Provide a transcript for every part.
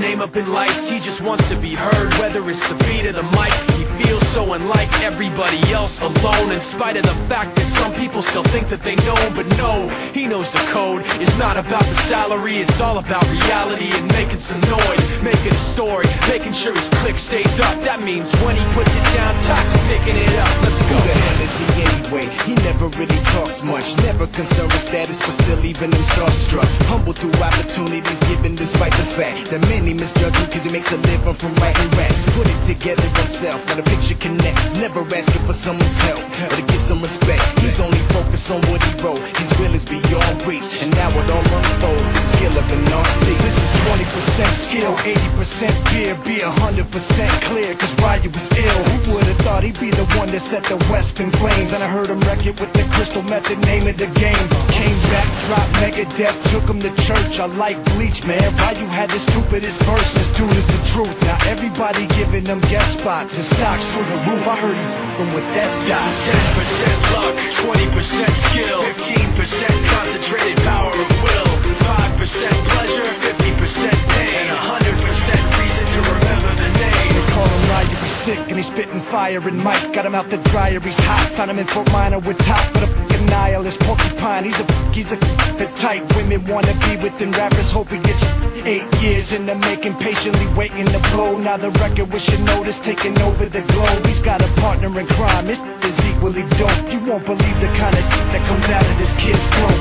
name up in lights. He just wants to be heard, whether it's the beat or the mic. He feels so unlike everybody else, alone, in spite of the fact that some people still think that they know him. But no, he knows the code. It's not about the salary, it's all about reality and making some noise, making a story, making sure his click stays up. That means when he puts it down, Tox picking it up. Let's go. Who the hell is he anyway? He never really talks much, never concerned with status, but still even him starstruck. Humble through opportunities given despite the fact that many misjudge him cause he makes a living from writing raps. Put it together himself, now the picture connects, never asking for someone's help or to get some respect. He's only focused on what he wrote, his will is beyond reach, and now it all unfolds, the skill of an artist. This is 20% skill, 80% fear, be 100% clear, cause Ryu was ill. Who would've thought he'd be the one that set the West in flames? And I heard him wreck it with the Crystal Method, name of the game. Came back, dropped Megadeth, took him to church. I like Bleach, man. Ryu had the stupidest verse, this dude is the truth. Now everybody giving them guest spots and stocks through the roof. I heard him with that stock. This is 10% luck, 20% skill, 15% concentrated power of will, 5% pleasure, 50% pain, and 100% reason to remember the name. They call him Ryu, he's sick and he's spitting fire. And Mike got him out the dryer, he's hot. Found him in Fort Minor with top, but a fucking nihilist porcupine. He's a the type women wanna be within rappers. Hope he gets 8 years in the making, patiently waiting to blow. Now the record with your notice taking over the globe. He's got a partner in crime, his is equally dope. You won't believe the kind of that comes out of this kid's throat.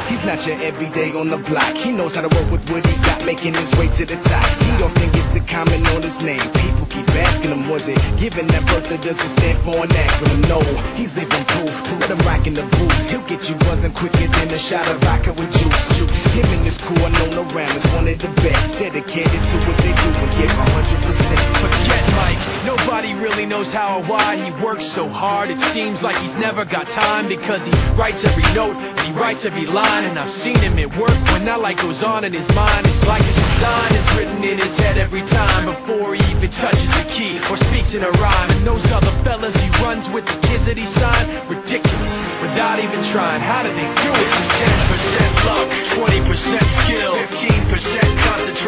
He's not your everyday on the block. He knows how to work with what he's got, making his way to the top. He often gets a comment on his name. People keep asking him, was it given that birth that doesn't stand for an acronym? No, he's living proof. Let him rock in the booth. He'll get you buzzing quicker than a shot of vodka with juice. Him and his crew are known around as one of the best, dedicated to what they do and give 100%. Forget Mike, nobody really knows how or why he works so hard. It seems like he's never got time, because he writes every note and he writes every line. And I've seen him at work when that light goes on in his mind. It's like a design is written in his head every time before he even touches a key or speaks in a rhyme. And those other fellas he runs with, the kids that he signed, ridiculous, without even trying. How do they do it? This is 10% luck, 20% skill, 15% concentration.